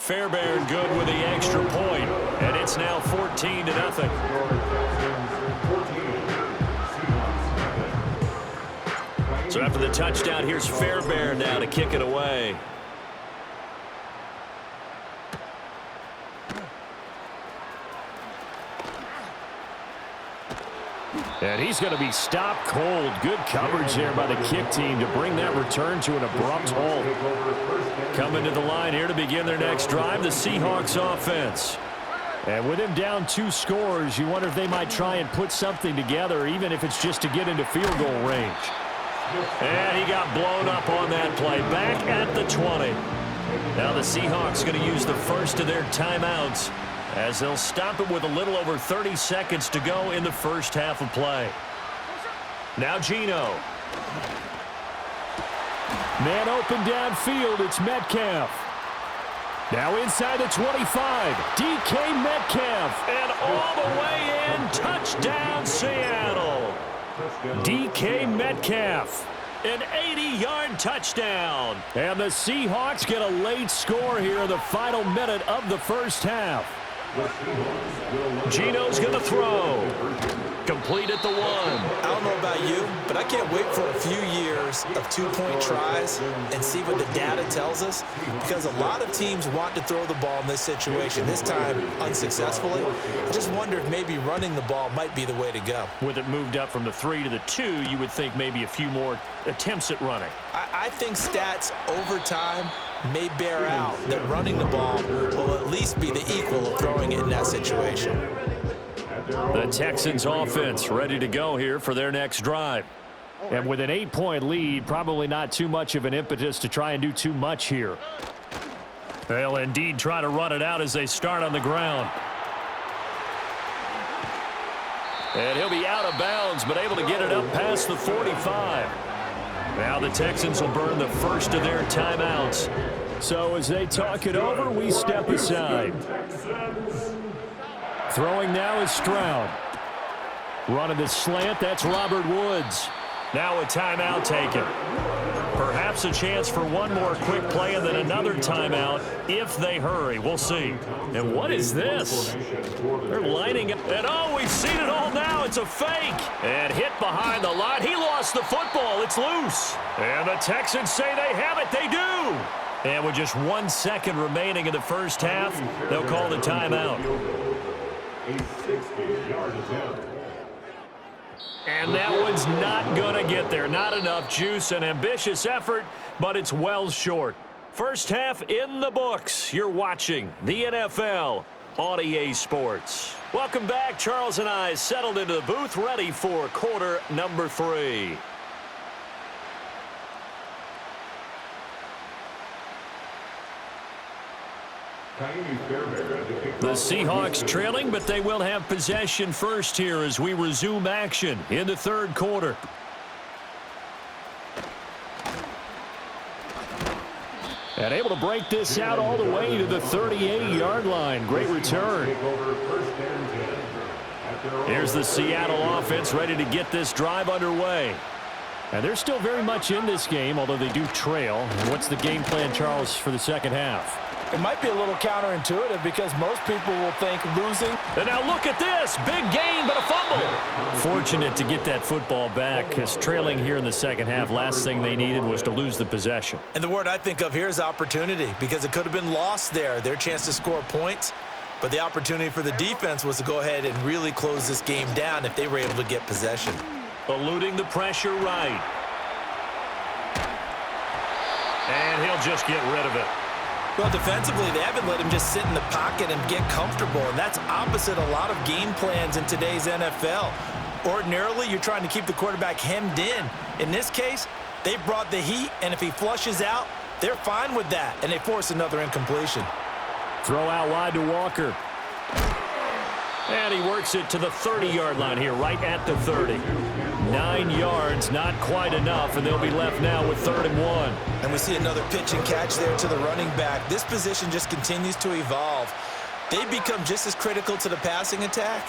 Fairbairn good with the extra point, and it's now 14-0. So after the touchdown, here's Fairbairn now to kick it away. And he's going to be stopped cold. Good coverage there by the kick team to bring that return to an abrupt halt. Coming to the line here to begin their next drive, the Seahawks offense. And with him down 2 scores, you wonder if they might try and put something together, even if it's just to get into field goal range. And he got blown up on that play. Back at the 20. Now the Seahawks going to use the first of their timeouts, as they'll stop it with a little over 30 seconds to go in the first half of play. Now Geno. Man open downfield, it's Metcalf. Now inside the 25, DK Metcalf. And all the way in, touchdown Seattle. DK Metcalf. An 80-yard touchdown. And the Seahawks get a late score here in the final minute of the first half. Geno's going to throw. Complete at the 1. I don't know about you, but I can't wait for a few years of 2-point tries and see what the data tells us, because a lot of teams want to throw the ball in this situation, this time unsuccessfully. I just wonder if maybe running the ball might be the way to go. With it moved up from the 3 to the 2, you would think maybe a few more attempts at running. I think stats over time may bear out that running the ball will at least be the equal of throwing it in that situation. The Texans offense ready to go here for their next drive. And with an 8-point lead, probably not too much of an impetus to try and do too much here. They'll indeed try to run it out as they start on the ground. And he'll be out of bounds, but able to get it up past the 45. Now the Texans will burn the first of their timeouts. So as they talk it over, we step aside. Throwing now is Stroud. Running the slant, that's Robert Woods. Now a timeout taken. Perhaps a chance for one more quick play and then another timeout if they hurry. We'll see. And what is this? They're lining up. And oh, we've seen it all now. It's a fake. And hit behind the line. He lost the football. It's loose. And the Texans say they have it. They do. And with just 1 second remaining in the first half, they'll call the timeout. A 60-yard attempt. And that one's not going to get there. Not enough juice. An ambitious effort, but it's well short. First half in the books. You're watching the NFL on EA Sports. Welcome back. Charles and I settled into the booth, ready for quarter number 3. The Seahawks trailing, but they will have possession first here as we resume action in the third quarter. And able to break this out all the way to the 38-yard line. Great return. Here's the Seattle offense ready to get this drive underway. And they're still very much in this game, although they do trail. What's the game plan, Charles, for the second half? It might be a little counterintuitive because most people will think losing. And now look at this. Big gain, but a fumble. Fortunate to get that football back, because trailing here in the second half, last thing they needed was to lose the possession. And the word I think of here is opportunity, because it could have been lost there, their chance to score points. But the opportunity for the defense was to go ahead and really close this game down if they were able to get possession. Eluding the pressure right. And he'll just get rid of it. Well, defensively, they haven't let him just sit in the pocket and get comfortable, and that's opposite a lot of game plans in today's NFL. Ordinarily, you're trying to keep the quarterback hemmed in. In this case, they brought the heat, and if he flushes out, they're fine with that, and they force another incompletion. Throw out wide to Walker. And he works it to the 30-yard line here, right at the 30. 9 yards, not quite enough, and they'll be left now with 3rd and 1. And we see another pitch and catch there to the running back. This position just continues to evolve. They become just as critical to the passing attack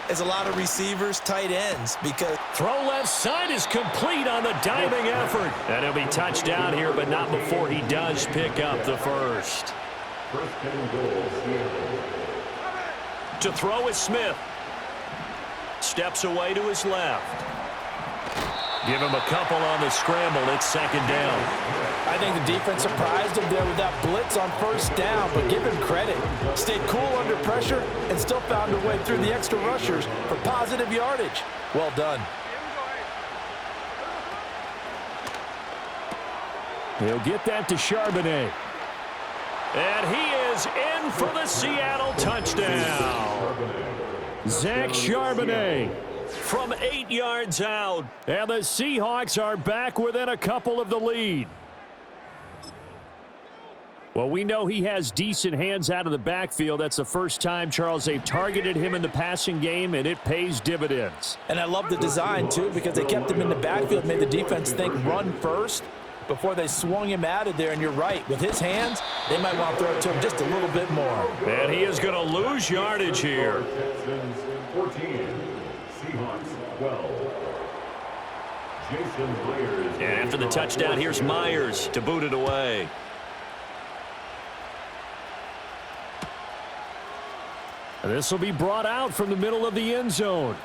as a lot of receivers, tight ends, because... Throw left side is complete on the diving effort. And he'll be touched down here, but not before he does pick up the first. First and goal, Seattle. To throw is Smith. Steps away to his left. Give him a couple on the scramble. It's second down. I think the defense surprised him there with that blitz on first down, but give him credit. Stayed cool under pressure and still found a way through the extra rushers for positive yardage. Well done. He'll get that to Charbonnet. And he is in for the Seattle touchdown. Zach Charbonnet from 8 yards out. And the Seahawks are back within a couple of the lead. Well, we know he has decent hands out of the backfield. That's the first time, Charles, they've targeted him in the passing game, and it pays dividends. And I love the design, too, because they kept him in the backfield, made the defense think run first before they swung him out of there. And you're right, with his hands, they might want to throw it to him just a little bit more. And he is going to lose yardage here. 14, Seahawks 12. Jason Myers. And after the touchdown, here's Myers to boot it away. This will be brought out from the middle of the end zone.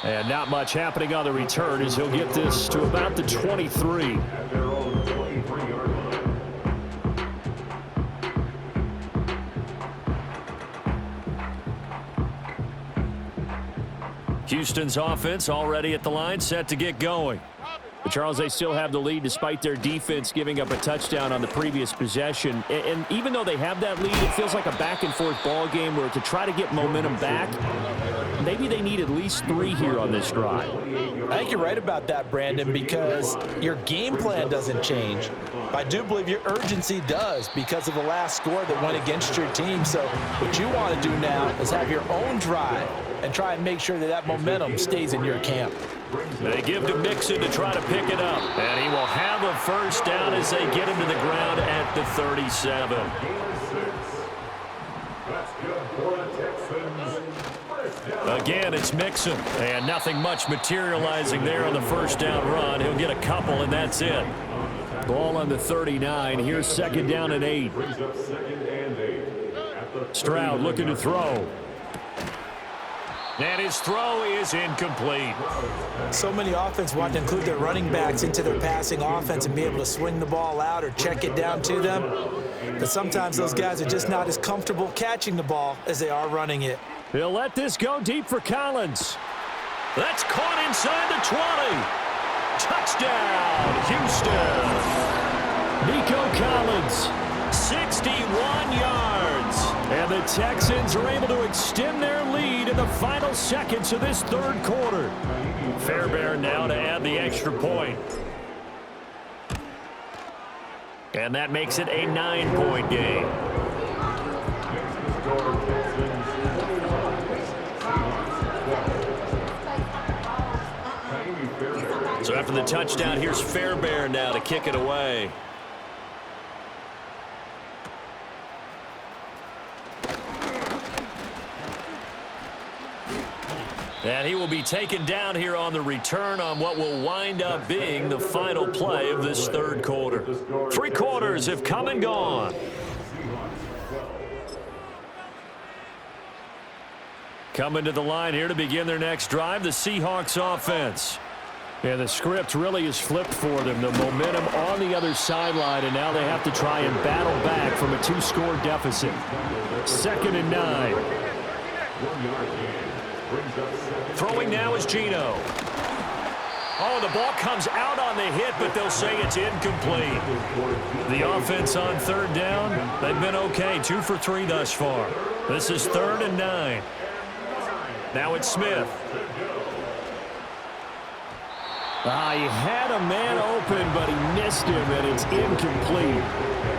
And not much happening on the return as he'll get this to about the 23. At their own 23-yard line. Houston's offense already at the line, set to get going. But Charles, they still have the lead despite their defense giving up a touchdown on the previous possession. And even though they have that lead, it feels like a back-and-forth ball game where to try to get momentum back, maybe they need at least 3 here on this drive. I think you're right about that, Brandon, because your game plan doesn't change. I do believe your urgency does because of the last score that went against your team. So what you want to do now is have your own drive and try and make sure that that momentum stays in your camp. They give to Mixon to try to pick it up. And he will have a first down as they get him to the ground at the 37. That's good for the Texans. Again, it's Mixon. And nothing much materializing there on the first down run. He'll get a couple, and that's it. Ball on the 39. Here's second down and 8. Brings up second and 8. Stroud looking to throw. And his throw is incomplete. So many offense want to include their running backs into their passing offense and be able to swing the ball out or check it down to them. But sometimes those guys are just not as comfortable catching the ball as they are running it. He'll let this go deep for Collins. That's caught inside the 20. Touchdown, Houston. Nico Collins, 61 yards. And the Texans are able to extend their lead in the final seconds of this third quarter. Fairbairn now to add the extra point. And that makes it a 9-point game. So after the touchdown, here's Fairbairn now to kick it away. And he will be taken down here on the return on what will wind up being the final play of this third quarter. 3 quarters have come and gone. Coming to the line here to begin their next drive, the Seahawks offense. And the script really is flipped for them. The momentum on the other sideline, and now they have to try and battle back from a 2-score deficit. Second and 9. Throwing now is Geno. Oh, the ball comes out on the hit, but they'll say it's incomplete. The offense on third down, they've been okay. 2 for 3 thus far. This is 3rd and 9. Now it's Smith. He had a man open, but he missed him, and it's incomplete.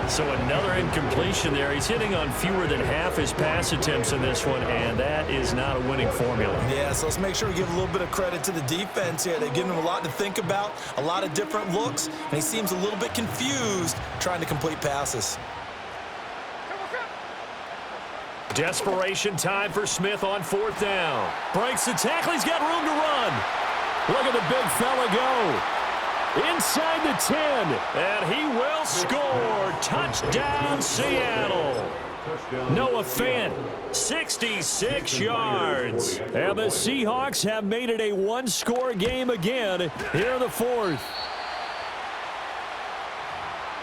So another incompletion there. He's hitting on fewer than half his pass attempts in this one, and that is not a winning formula. Yeah, so let's make sure we give a little bit of credit to the defense here. They've given him a lot to think about, a lot of different looks, and he seems a little bit confused trying to complete passes. Desperation time for Smith on 4th down. Breaks the tackle. He's got room to run. Look at the big fella go. Inside the 10. And he will score. Touchdown, Seattle. Noah Fant, 66 yards. And the Seahawks have made it a one-score game again here in the fourth.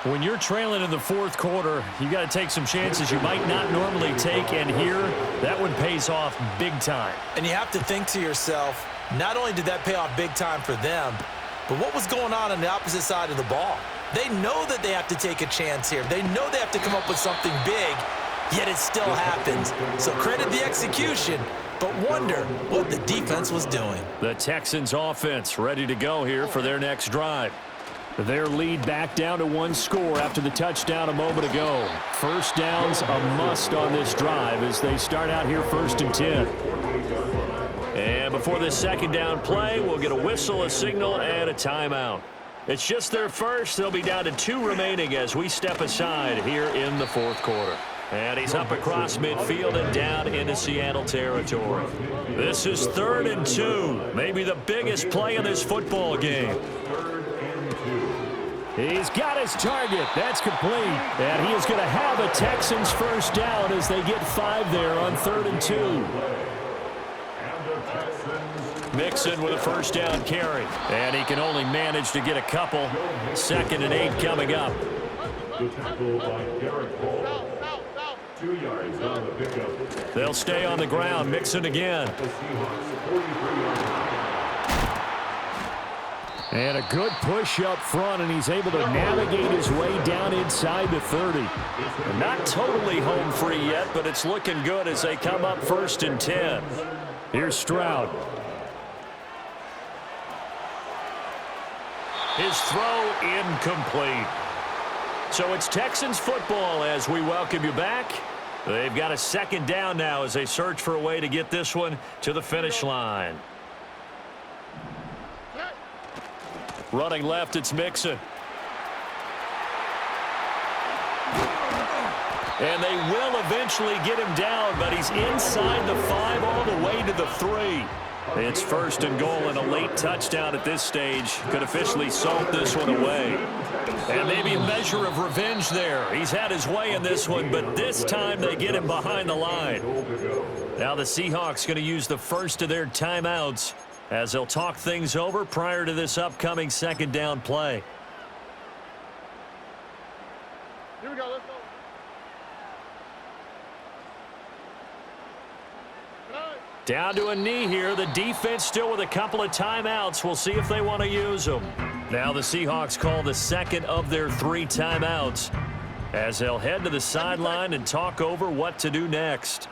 When you're trailing in the fourth quarter, you got to take some chances you might not normally take, and here, that one pays off big time. And you have to think to yourself, not only did that pay off big time for them, but what was going on the opposite side of the ball? They know that they have to take a chance here. They know they have to come up with something big, yet it still happens. So credit the execution, but wonder what the defense was doing. The Texans offense ready to go here for their next drive. Their lead back down to one score after the touchdown a moment ago. First down's a must on this drive as they start out here 1st and 10. And before this second down play, we'll get a whistle, a signal, and a timeout. It's just their first. They'll be down to 2 remaining as we step aside here in the fourth quarter. And he's up across midfield and down into Seattle territory. This is 3rd and 2, maybe the biggest play in this football game. He's got his target. That's complete. And he is going to have a Texans first down as they get 5 there on 3rd and 2. Mixon with a first down carry. And he can only manage to get a couple. 2nd and 8 coming up. The tackle by Garrett Paul. 2 yards on the pickup. They'll stay on the ground. Mixon again. The Seahawks 43-yard line. And a good push up front, and he's able to navigate his way down inside the 30. Not totally home free yet, but it's looking good as they come up 1st and 10. Here's Stroud. His throw incomplete. So it's Texans football as we welcome you back. They've got a 2nd down now as they search for a way to get this one to the finish line. Running left, it's Mixon. And they will eventually get him down, but he's inside the 5 all the way to the 3. It's 1st and goal, and a late touchdown at this stage could officially salt this one away. And maybe a measure of revenge there. He's had his way in this one, but this time they get him behind the line. Now the Seahawks going to use the first of their timeouts as they'll talk things over prior to this upcoming 2nd down play. Here we go, let's go. Down to a knee here. The defense still with a couple of timeouts. We'll see if they want to use them. Now the Seahawks call the 2nd of their 3 timeouts as they'll head to the sideline and talk over what to do next.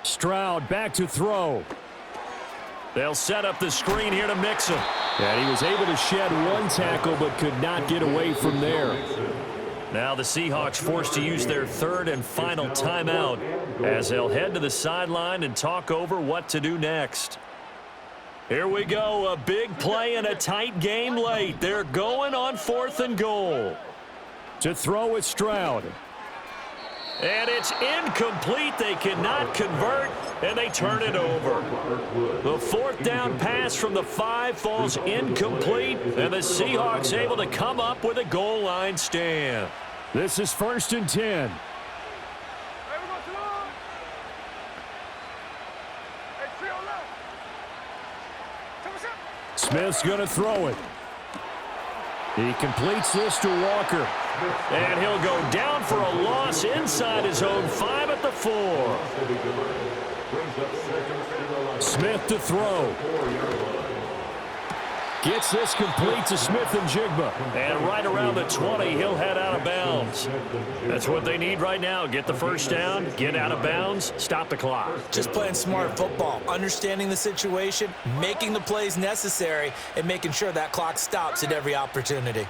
Stroud back to throw. They'll set up the screen here to Mixon. And he was able to shed 1 tackle but could not get away from there. Now the Seahawks forced to use their 3rd and final timeout as they'll head to the sideline and talk over what to do next. Here we go, a big play in a tight game late. They're going on 4th and goal. To throw is Stroud. And it's incomplete. They cannot convert, and they turn it over. The 4th down pass from the 5 falls incomplete, and the Seahawks able to come up with a goal line stand. This is 1st and 10. Smith's going to throw it. He completes this to Walker. And he'll go down for a loss inside his own 5 at the 4. Smith to throw. Gets this complete to Smith and Jigba. And right around the 20, he'll head out of bounds. That's what they need right now. Get the first down, get out of bounds, stop the clock. Just playing smart football, understanding the situation, making the plays necessary, and making sure that clock stops at every opportunity.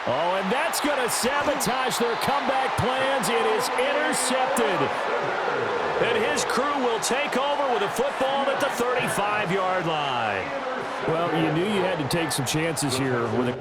Oh, and that's going to sabotage their comeback plans. It is intercepted. And his crew will take over with a football at the 35-yard line. Well, you knew you had to take some chances here with a